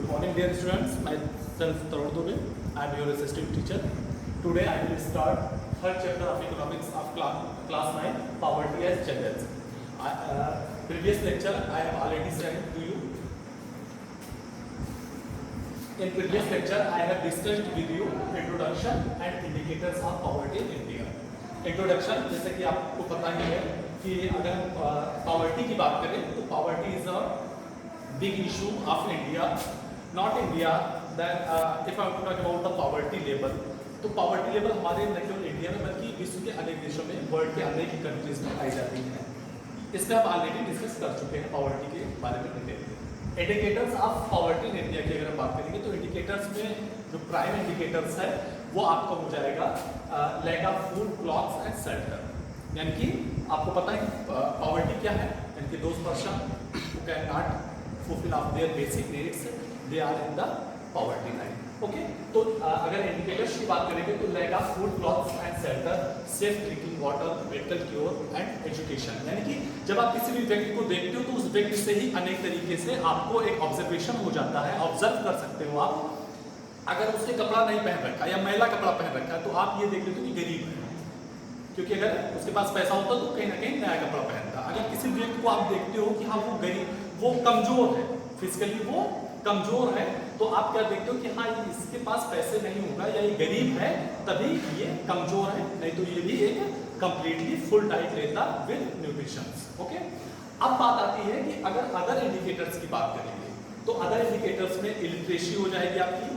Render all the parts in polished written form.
Good morning, dear students. Myself Tarun Dubey. I am your assistant teacher. Today I will start third chapter of economics of class 9, poverty as challenges. Previous lecture I have already sent to you. In previous lecture I have discussed with you introduction and indicators of poverty in India. Introduction, जैसे कि आपको पता ही है कि अगर poverty की बात करें तो poverty is a big issue of India. Not India. Then if I talk about the poverty level, तो poverty level हमारे न केवल इंडिया में बल्कि विश्व के अनेक देशों में, वर्ल्ड के अनेक कंट्रीज में पाई जाती है. इसका हम ऑलरेडी डिस्कस कर चुके हैं poverty के बारे में डिटेल में. Indicators of poverty in India की अगर हम बात करेंगे तो इंडिकेटर्स में जो प्राइम इंडिकेटर्स है वो आपका हो जाएगा lack of food, clothes and shelter. यानी कि आपको पता है पॉवर्टी क्या है, यानी कि those person who can not fulfil of their basic needs they are in the poverty line. Okay, तो अगर इंडिकेटर्स की बात करेंगे तो lack of food, clothes and shelter, safe drinking water, medical cure and education. यानी कि जब आप किसी भी व्यक्ति को देखते हो तो उस व्यक्ति से ही अनेक तरीके से आपको एक ऑब्जर्वेशन हो जाता है, ऑब्जर्व कर सकते हो आप. अगर उसने कपड़ा नहीं पहन रखा या मैला कपड़ा पहन रखा है तो आप ये देख लेते हो कि गरीब है, क्योंकि अगर उसके पास पैसा होता तो कहीं ना कहीं नया कपड़ा पहनता. अगर किसी व्यक्ति को आप देखते हो कि हाँ वो गरीब, वो कमजोर है, फिजिकली वो कमजोर है, तो आप क्या देखते हो कि हाँ इसके पास पैसे नहीं होगा या ये गरीब है तभी ये कमजोर है, नहीं तो ये भी एक कंप्लीटली फुल डाइट लेता विद न्यूट्रिशन. ओके, अब बात आती है कि अगर अदर इंडिकेटर्स की बात करेंगे तो अदर इंडिकेटर्स में इलिटरेसी हो जाएगी आपकी.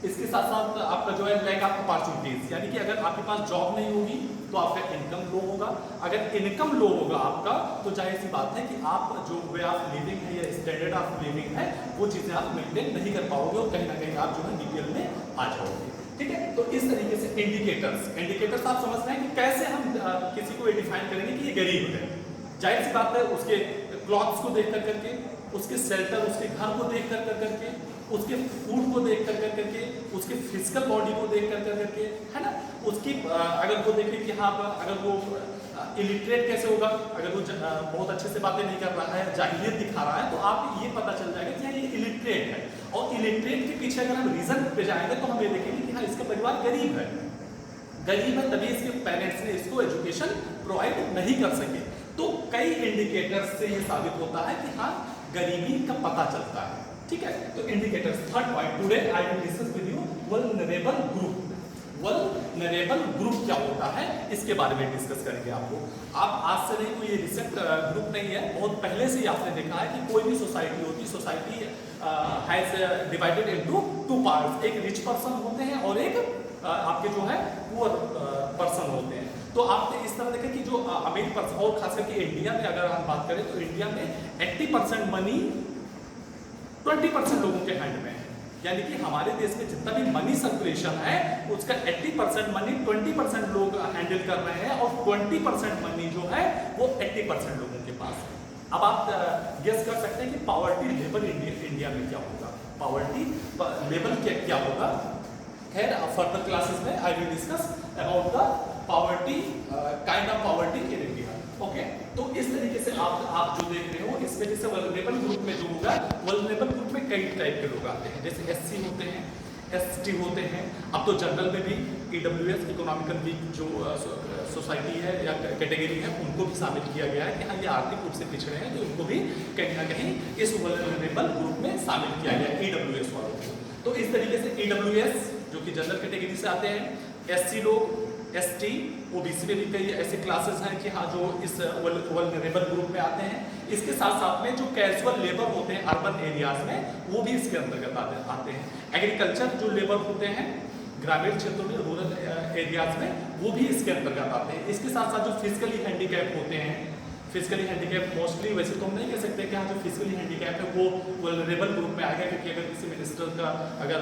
इसके साथ साथ आपका जो है लैक ऑफ अपॉर्चुनिटीज, यानी कि अगर आपके पास जॉब नहीं होगी तो आपका इनकम लो होगा. अगर इनकम लो होगा आपका तो जाहिर सी बात है कि आप जो वे ऑफ लिविंग है या स्टैंडर्ड ऑफ लिविंग है वो चीजें आप मेंटेन नहीं कर पाओगे और कहीं ना कहीं आप जो है बीपीएल में आ जाओगे. ठीक है, तो इस तरीके से इंडिकेटर्स आप समझ रहे हैं कि कैसे हम किसी को डिफाइन करेंगे कि ये गरीब है. जाहिर सी बात है उसके क्लॉथ्स को देख कर करके, उसके शेल्टर, उसके घर को देख कर करके, उसके फूड को देख कर करके, उसके फिजिकल बॉडी को देख कर करके, है ना, उसकी अगर वो देखें कि हाँ अगर वो इलिटरेट कैसे होगा, अगर वो बहुत अच्छे से बातें नहीं कर रहा है, जाहिलियत दिखा रहा है, तो आप ये पता चल जाएगा कि हाँ ये इलिटरेट है. और इलिटरेट के पीछे अगर हम रीजन पे जाएंगे तो हम ये देखेंगे कि हाँ इसका परिवार गरीब है तभी इसके पेरेंट्स ने इसको एजुकेशन प्रोवाइड नहीं कर सके. तो कई इंडिकेटर्स से ये साबित होता है कि हाँ गरीबी का पता चलता है. ठीक है, तो indicators. Third point, today I will discuss with you vulnerable group. Vulnerable group क्या होता है इसके बारे में डिस्कस करेंगे. आप आज से नहीं, कोई ये रिसेंट ग्रुप नहीं है, बहुत पहले से ही आपने देखा है कि कोई भी सोसाइटी होती, society has divided into two parts. एक रिच पर्सन होते हैं और एक आपके जो है पुअर पर्सन होते हैं. तो आपने इस तरह देखा कि जो अमीर पर्सन, और खास करके इंडिया में अगर हम बात करें तो इंडिया में 80% मनी 20% लोगों के हैंड में है. यानी कि हमारे देश में जितना भी मनी सर्कुलेशन है उसका 80% मनी 20% लोग हैंडल कर रहे हैं और 20% मनी जो है वो 80% लोगों के पास है. अब आप गेस कर सकते हैं कि पॉवर्टी लेवल इंडिया में क्या होगा, पॉवर्टी लेवल क्या होगा. खैर फर्दर क्लासेस में आई will discuss about the poverty, kind of poverty in India. Okay, तो इस तरीके से आप जो देख रहे हो इसमें जैसे वल्नरेबल ग्रुप में जो होगा, वल्नरेबल ग्रुप में कई टाइप के लोग आते हैं, जैसे एससी होते हैं, एसटी होते हैं. अब तो जनरल में भी ईडब्ल्यूएस, इकोनॉमिकल वीक जो सोसाइटी है या कैटेगरी है उनको भी शामिल किया गया है कि हाँ ये आर्थिक रूप से पिछड़े हैं, तो उनको भी कहीं ना कहीं इस वल्नरेबल ग्रुप में शामिल किया गया ईडब्ल्यूएस वालों को. तो इस तरीके से ईडब्ल्यूएस जो कि जनरल कैटेगरी से आते हैं, एससी लोग, एसटी, ओबीसी में भी कई ऐसे क्लासेस हैं कि हाँ जो इस वल्नरेबल ग्रुप में आते हैं. इसके साथ साथ में जो कैजुअल लेबर होते हैं अर्बन एरियाज में वो भी इसके अंतर्गत आते हैं. एग्रीकल्चर जो लेबर होते हैं ग्रामीण क्षेत्रों में, रूरल एरियाज में, वो भी इसके अंतर्गत आते हैं. इसके साथ साथ जो फिजिकली हैंडीकैप होते हैं, फिजिकली हैंडीकैप मोस्टली वैसे तो हम नहीं कह सकते कि हाँ जो फिजिकली हैंडीकैप है वो वल्नरेबल ग्रुप में आएगा, क्योंकि अगर किसी मिनिस्टर का अगर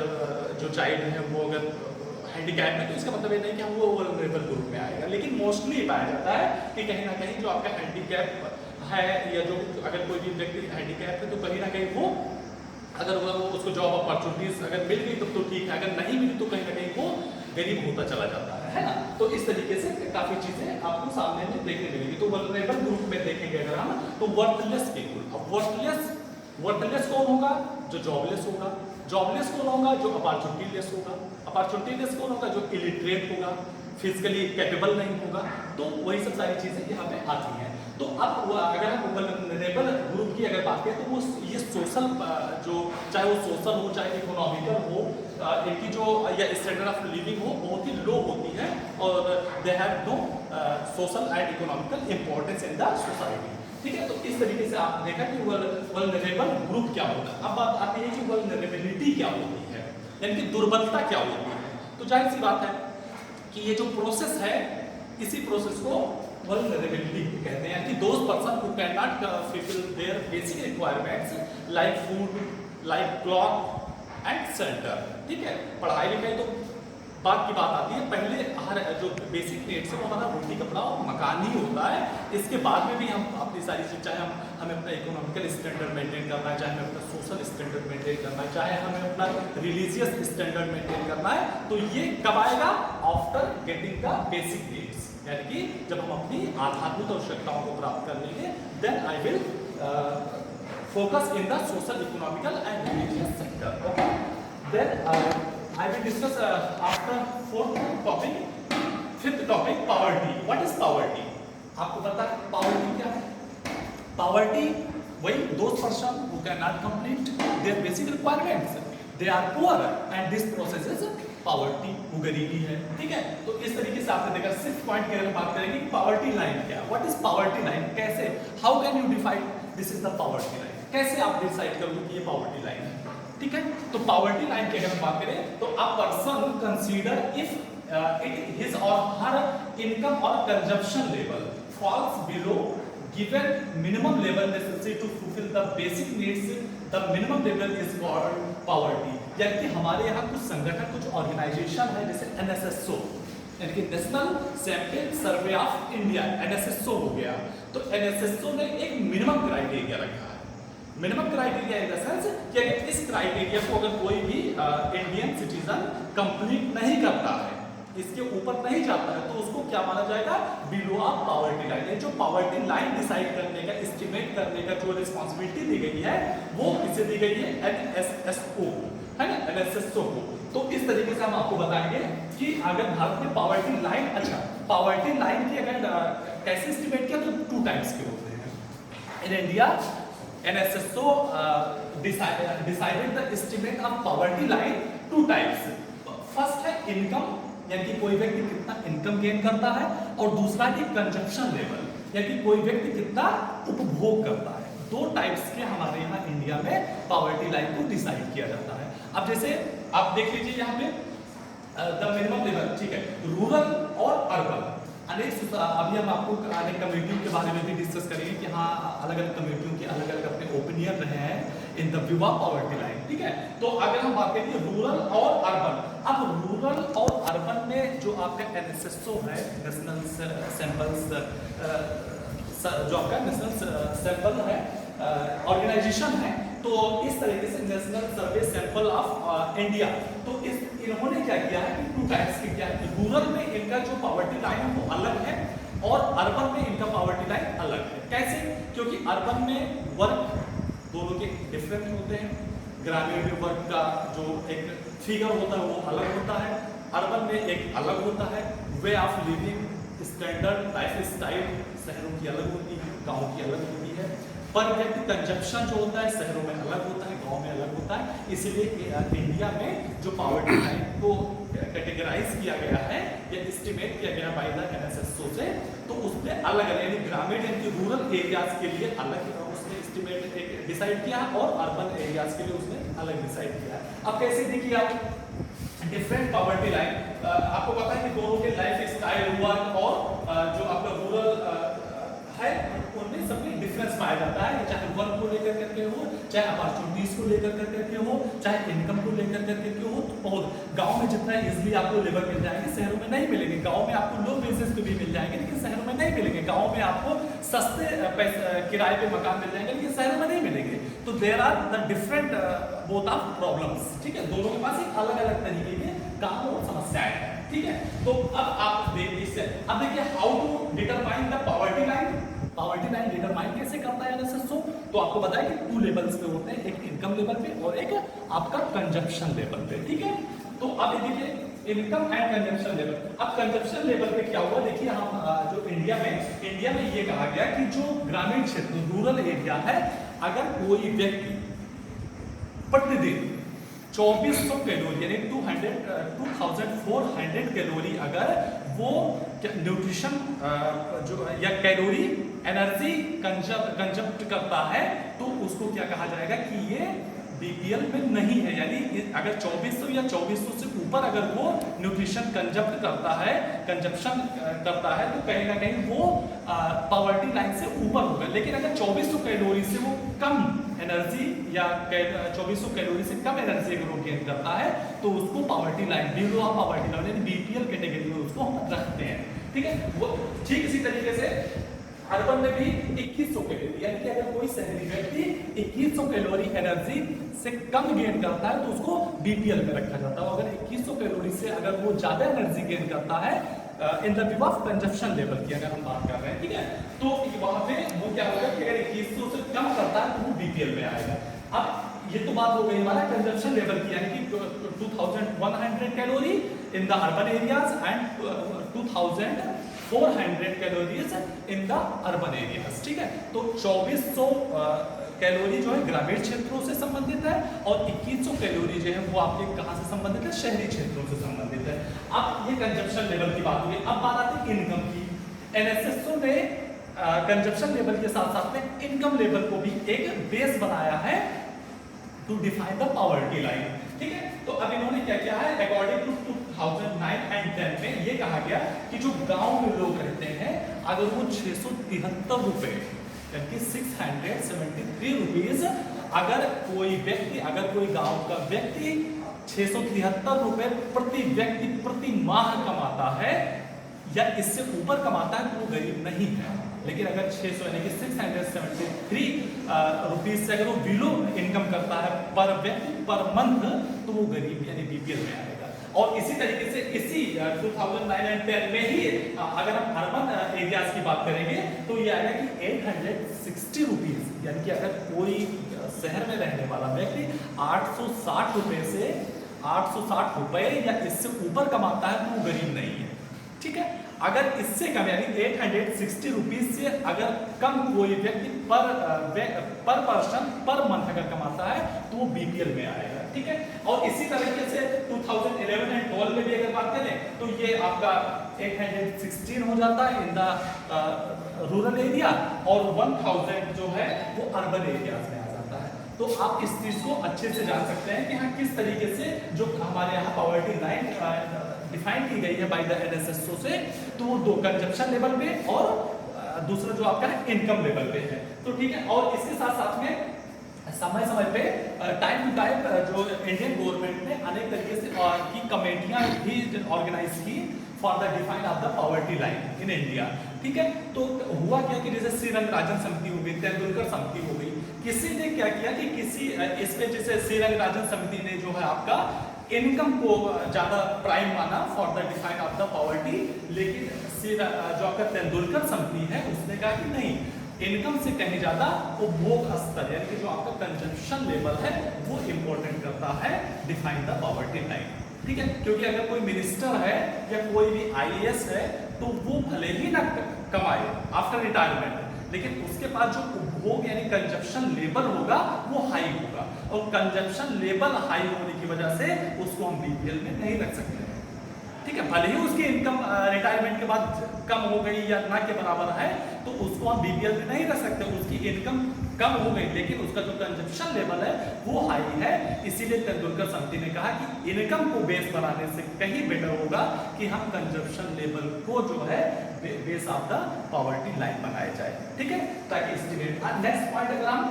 जो चाइल्ड है वो अगर हैंडीकैप है तो इसका मतलब ये नहीं कि हम वो वल्नरेबल ग्रुप में आएगा. लेकिन मोस्टली पाया जाता है कि कहीं ना कहीं जो आपका हैंडीकैप है या जो अगर कोई भी व्यक्ति हैंडीकैप है तो कहीं ना कहीं वो अगर वो उसको जॉब अपॉर्चुनिटीज अगर मिल गई तब तो ठीक है, अगर नहीं मिली तो कहीं ना कहीं वो गरीब होता चला जाता है ना. तो इस तरीके से काफी चीजें आपको सामने में देखने मिलेगी. तो वल्नरेबल ग्रुप में देखेंगे अगर हम तो वर्थलेस पीपुल. अब वर्थलेस कौन होगा? जो जॉबलेस होगा, जॉबलेस कौन होगा, जो अपॉर्चुनिटी लेस होगा, अपॉर्चुनिटी लेस कौन होगा, जो इलिटरेट होगा, फिजिकली कैपेबल नहीं होगा। तो वही सब सारी चीजें यहाँ पे आती हैं। तो अब अगर हम वल्नरेबल ग्रुप की अगर बात करें तो वो ये सोशल जो चाहे वो सोशल हो चाहे इकोनॉमिकल हो, इनकी जो या स्टैंडर्ड ऑफ लिविंग हो बहुत ही लो होती है और they have no social and economical importance in the society. ठीक है, तो इस तरीके से आपने देखा कि वल्नरेबल ग्रुप क्या होता है। अब बात आती है कि वल्नरेबिलिटी क्या होती है, यानी कि दुर्बलता क्या होती है। तो जाहिर सी बात है कि ये जो प्रोसेस है इसी प्रोसेस को वल्नरेबिलिटी कहते हैं कि those person who can not fulfil there basic requirements like food, like cloth and shelter. ठीक है, पढ़ाई लिखाई तो बात की बात आती है, पहले हर जो बेसिक नीड्स है वो हमारा रोटी कपड़ा और मकान ही होता है। इसके बाद में भी हम अपनी सारी चीज, चाहे हमें अपना इकोनॉमिकल स्टैंडर्ड मेंटेन करना है, चाहे हमें अपना सोशल स्टैंडर्ड मेंटेन करना है, चाहे हमें अपना रिलीजियस स्टैंडर्ड मेंटेन करना है, तो ये कब आएगा? After getting the basic needs, यानी कि जब हम अपनी आधारभूत आवश्यकताओं को प्राप्त कर लेंगे, then I will focus in the social, economical and religious sector. Okay, then I will discuss after fourth topic, fifth topic, poverty. What is poverty? आपको पता है poverty क्या है? Poverty वही those person who cannot complete their basic requirements, they are poor and this process is poverty, वो गरीबी है। ठीक है, तो इस तरीके से आपने देखा। सिक्स पॉइंट की अगर बात करेंगे poverty line क्या है, what is poverty line, कैसे, how can you define this is the poverty line, कैसे आप डिसाइड करोगे कि ये poverty line है। ठीक है, तो पॉवर्टी लाइन की अगर हम बात करें तो a person consider if it his or her income or consumption level falls below given minimum level necessary to fulfil the basic needs, the minimum level is called poverty. यानी कि हमारे यहाँ कुछ संगठन, कुछ ऑर्गेनाइजेशन है जैसे NSSO, यानी कि national sample survey of India, NSSO हो गया। तो NSSO ने एक मिनिमम क्राइटेरिया रखा है। Minimum criteria in the sense कि अगर इस क्राइटेरिया को अगर कोई भी इंडियन सिटीजन कंप्लीट नहीं करता है, इसके ऊपर नहीं जाता है, तो उसको क्या माना जाएगा? Below of poverty line. जो पॉवर्टी लाइन डिसाइड करने का, एस्टिमेट करने का जो रिस्पांसिबिलिटी दी गई है वो किसे दी गई है? NSSO, है ना, NSSO को। तो इस तरीके से हम आपको बताएंगे कि अगर भारत में पॉवर्टी लाइन, अच्छा पॉवर्टी लाइन की अगर कैसे एस्टिमेट किया तो 2 टाइप्स के होते हैं in India. NSSO decided the estimate of poverty line 2 types. First है इनकम, यानी कि कोई व्यक्ति कितना इनकम गेन करता है, और दूसरा है कंजप्शन लेवल, यानी कि कोई व्यक्ति कितना उपभोग करता है। 2 टाइप्स के हमारे यहाँ इंडिया में पॉवर्टी लाइन को डिसाइड किया जाता है। अब जैसे आप देख लीजिए यहाँ पे द मिनिमम लेवल, ठीक है, रूरल और अर्बन। अनेक अभी हम आपको अनेक कम्युनिटियों के बारे में भी डिस्कस करेंगे कि हाँ अलग अलग कम्युनिटियों के अलग अलग अपने ओपिनियन रहे हैं in the view of poverty line. ठीक है, तो अगर हम बात करेंगे रूरल और अर्बन, अब रूरल और अर्बन में जो आपका NSSO है, नेशनल सैंपल्स, जो आपका नेशनल सैंपल है ऑर्गेनाइजेशन है, तो इस तरीके से national survey sample of India, तो इन्होंने क्या किया है कि 2 टाइप्स के क्या है, रूरल में इनका जो पॉवर्टी लाइन है वो अलग है और अर्बन में इनका पॉवर्टी लाइन अलग है। कैसे? क्योंकि अर्बन में वर्क दोनों के डिफरेंट होते हैं, ग्रामीण में वर्क का जो एक फिगर होता है वो अलग होता है, अर्बन में एक अलग होता है। Way of living standard, life style शहरों की अलग होती है, गाँव की अलग होती है। पर व्यक्ति कंजप्शन जो होता है शहरों में अलग होता है, गांव में अलग होता है। इसीलिए इंडिया में जो पॉवर्टी लाइन को कैटेगराइज किया गया है या एस्टिमेट किया गया बाय द NSSO से, तो उसमें अलग अलग यानी ग्रामीण यानी रूरल एरियाज के लिए अलग उसने एस्टिमेट डिसाइड किया और अर्बन एरियाज के लिए उसने अलग डिसाइड किया। अब कैसे देखिए आप डिफरेंट पॉवर्टी लाइन, आपको पता है कि दोनों के लाइफ स्टाइल, वर्क और जो आपका रूरल है उनमें सबमें डिफरेंस पाया जाता है, चाहे वर्क को लेकर करके हो, चाहे अपॉर्चुनिटीज को लेकर करके हो, चाहे इनकम को लेकर करके हो। तो बहुत गांव में जितना इजीली आपको लेबर मिल जाएंगे शहरों में नहीं मिलेंगे। गांव में आपको लो बेसिस पे भी मिल जाएंगे लेकिन शहरों में नहीं मिलेंगे। गांव में आपको सस्ते किराए पे मकान मिल जाएंगे लेकिन शहरों में नहीं मिलेंगे। तो there are the different both of problems. ठीक है, दोनों के पास एक अलग अलग तरीके के काम और समस्याएं हैं। ठीक है, तो अब आप देखिए, अब देखिए how to determine the poverty line. Poverty line determine कैसे करता है NSSO? तो आपको पता है कि 2 लेवल्स पे होते हैं, एक इनकम लेवल पे और एक आपका कंजप्शन लेवल पे, ठीक है। तो अब ये देखिए इनकम एंड कंजप्शन लेवल। अब कंजप्शन लेवल पे क्या हुआ, देखिए हम जो इंडिया में ये कहा गया कि जो ग्रामीण क्षेत्र रूरल एरिया है, अगर कोई व्यक्ति प्रतिदिन 2400 कैलोरी यानी 2400 कैलोरी अगर वो न्यूट्रिशन जो या कैलोरी एनर्जी कंजप्ट करता है, तो उसको क्या कहा जाएगा कि ये बीपीएल में नहीं है। यानी अगर 2400 या 2400 से ऊपर अगर वो न्यूट्रिशन कंजप्ट करता है, कंजप्शन करता है, तो कहीं ना कहीं वो पॉवर्टी लाइन से ऊपर होगा। लेकिन अगर 2400 कैलोरी से वो कम एनर्जी या 2400 कैलोरी से कम एनर्जी अगर वो गेन करता है, तो उसको poverty line, below of poverty line यानी बीपीएल कैटेगरी में उसको हम रखते हैं, ठीक है। वो ठीक इसी तरीके से अर्बन में भी 2100 कैलोरी, यानी कि अगर कोई शहरी व्यक्ति 2100 कैलोरी एनर्जी से कम गेन करता है, तो उसको बीपीएल में रखा जाता है। अगर 2100 कैलोरी से अगर वो ज्यादा एनर्जी गेन करता है in the view of consumption level की अगर हम बात कर रहे हैं, ठीक है, तो वहां पे वो क्या होगा कि अगर 2100 से कम करता है तो वो बीपीएल में आएगा। अब ये तो बात हो गई हमारा कंजप्शन लेवल की, यानी कि 2100 calorie in the urban areas and 2400 calories in the urban areas, ठीक है। तो 2400 कैलोरी जो है ग्रामीण क्षेत्रों से संबंधित है और 2100 कैलोरी जो है वो आपके कहां से संबंधित है, शहरी क्षेत्रों से संबंधित है। अब ये कंजप्शन लेवल की बात हुई। अब बात आती है इनकम की। एनएसएसओ ने कंजप्शन लेवल के साथ साथ में इनकम लेवल को भी एक बेस बनाया है to define the poverty line, ठीक है। तो अब इन्होंने क्या किया है, अकॉर्डिंग टू 2009 एंड 10 में ये कहा गया कि जो गांव में लोग रहते हैं, अगर वो 673 रुपए यानी कि 673 रुपीज अगर कोई व्यक्ति, अगर कोई गांव का व्यक्ति 673 रुपए प्रति व्यक्ति प्रति माह कमाता है या इससे ऊपर कमाता है, तो वो गरीब नहीं है। लेकिन अगर 600 यानी कि 673 रुपीज से अगर वो बिलो इनकम करता है पर व्यक्ति पर मंथ, तो वो गरीब यानी बीपीएल में आएगा। और इसी तरीके से इसी 2009 एंड 10 में ही अगर हम अर्बन एरियाज की बात करेंगे, तो ये आएगा कि 860 रुपीज, यानी कि अगर कोई शहर में रहने वाला व्यक्ति 860 रुपए से 860 रुपए या इससे ऊपर कमाता है, तो वो गरीब नहीं है, ठीक है। अगर इससे कम यानी 860 रुपीज से अगर कम कोई व्यक्ति पर पर्सन पर मंथ अगर कमाता है, तो वो बीपीएल में आएगा, ठीक है। और इसी तरीके से 2011 एंड 12 में भी अगर बात करें, तो ये आपका 816 हो जाता है इन द रूरल एरिया और 1000 जो है वो अर्बन एरियाज में आ जाता है। तो आप इस चीज को अच्छे से जान सकते हैं कि हाँ किस तरीके से जो हमारे यहाँ पॉवर्टी लाइन डिफाइन की गई है बाय द एनएसएसओ से, तो वो दो कंजप्शन लेवल पे और दूसरा जो आपका है इनकम लेवल पे है, तो ठीक है। और इसके साथ साथ में समय समय पे टाइम टू टाइम जो इंडियन गवर्नमेंट ने अनेक तरीके से की कमेटियां भी ऑर्गेनाइज की for the define of the poverty line in India, ठीक है। तो हुआ क्या कि जैसे श्रीरंगराजन समिति हो गई, तेंदुलकर समिति हो गई, किसी ने क्या किया कि किसी इसमें जैसे श्रीरंगराजन समिति ने जो है आपका इनकम को ज्यादा प्राइम माना for the define of the poverty, लेकिन जो आपका तेंदुलकर समिति है उसने कहा कि नहीं, इनकम से कहीं ज्यादा उपभोग स्तर यानी कि जो आपका कंजम्पशन लेवल है वो इंपॉर्टेंट करता है डिफाइन द पॉवर्टी लाइन, ठीक है। क्योंकि अगर कोई मिनिस्टर है या कोई भी आईएएस है, तो वो भले ही ना कमाए आफ्टर रिटायरमेंट, लेकिन उसके पास जो उपभोग यानी कंजप्शन लेवल होगा वो हाई होगा, और कंजप्शन लेवल हाई होने की वजह से उसको हम बीपीएल में नहीं रख सकते, ठीक है। भले ही उसकी इनकम रिटायरमेंट के बाद कम हो गई या ना के बराबर है, तो उसको हम बीपीएल में नहीं रख सकते, उसकी इनकम कम हो गई लेकिन उसका जो कंजप्शन लेवल है वो हाई है। इसीलिए तेंदुलकर समिति ने कहा कि इनकम को बेस बनाने से कहीं बेटर होगा कि हम कंजप्शन लेवल को जो है base of the poverty line बनाया जाए, ठीक है, ताकि एस्टिमेट। नेक्स्ट पॉइंट अगर हम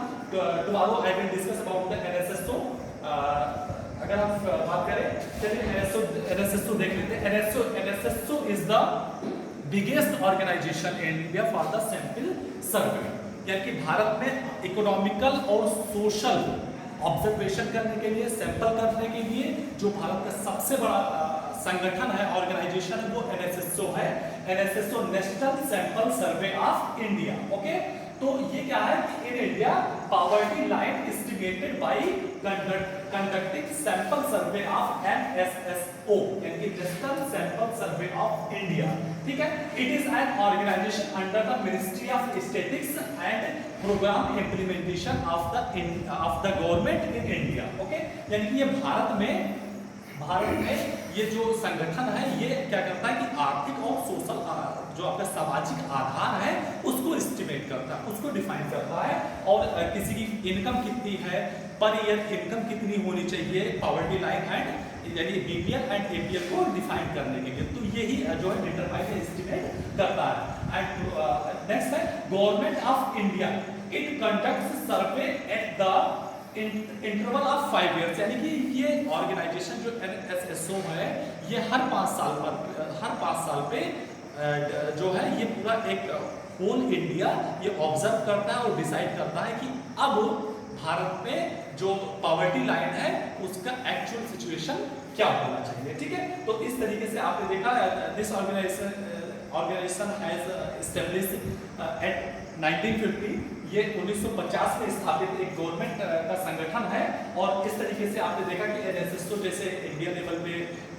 tomorrow I will discuss about the NSSO. अगर हम बात करें, चलिए एनएसएसओ देख लेते हैं। NSSO is the biggest organisation in India for the sample survey, यानी कि भारत में इकोनॉमिकल और सोशल ऑब्जर्वेशन करने के लिए, सैंपल करने के लिए जो भारत का सबसे बड़ा संगठन है, ऑर्गेनाइजेशन है, वो एनएसएसओ है। NSSO national sample survey of India, okay. तो ये क्या है कि in India poverty line estimated by conducting sample survey of NSSO, यानी कि national sample survey of India, ठीक है। It is an organisation under the ministry of statistics and programme implementation of the government in India, okay. यानी कि ये भारत में ये जो संगठन है ये क्या करता है कि आर्थिक और सोशल जो आपका सामाजिक आधार है उसको एस्टिमेट करता है, उसको डिफाइन करता है, और किसी की इनकम कितनी है, पर ईयर इनकम कितनी होनी चाहिए, पॉवर्टी लाइन एंड यानी बीपीएल एंड एपीएल को डिफाइन करने के लिए, तो यही जो है डिटरमाइन एस्टिमेट करता है। एंड नेक्स्ट है government of India, it conducts survey at the interval of 5 years, यानी कि ये ऑर्गेनाइजेशन जो NSSO है ये हर 5 साल पे जो है ये पूरा एक होल इंडिया ये ऑब्जर्व करता है और डिसाइड करता है कि अब भारत में जो पॉवर्टी लाइन है उसका एक्चुअल सिचुएशन क्या होना चाहिए, ठीक है। तो इस तरीके से आपने देखा this organisation has established at 1950, ये 1950 में स्थापित एक गवर्नमेंट का संगठन है, और इस तरीके से आपने देखा कि NSSO जैसे इंडिया लेवल पे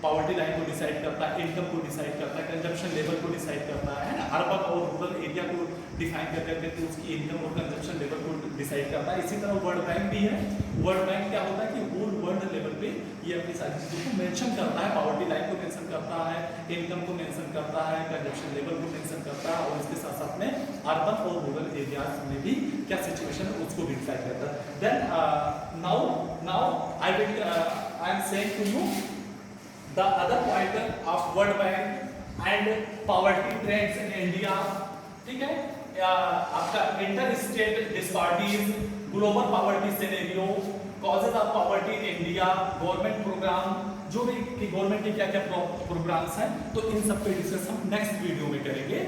पॉवर्टी लाइन को डिसाइड करता है, इनकम को डिसाइड करता है, कंजप्शन लेवल को डिसाइड करता है ना, अर्बन और रूरल एरिया को डिफाइन कर करके उसकी इनकम और कंजप्शन लेवल को डिसाइड करता है। इसी तरह वर्ल्ड बैंक भी है, वर्ल्ड बैंक क्या होता है कि होल वर्ल्ड लेवल पे ये अपनी सारी चीज़ों को मेंशन करता है, पॉवर्टी लाइन को मेंशन करता है, इनकम को मेंशन करता है, कंजप्शन लेवल को मेंशन करता है, और इसके साथ साथ में अर्बन और रूरल एरियाज में भी क्या सिचुएशन है उसको भी डिसाइड करता है। Then now I am saying to you the other point of world bank and poverty trends in India, ठीक है। आपका inter state disparities, global poverty scenario, causes of poverty in India, government programme, जो भी government के क्या क्या programmes हैं, तो इन सब पे डिस्कस हम नेक्स्ट वीडियो में करेंगे।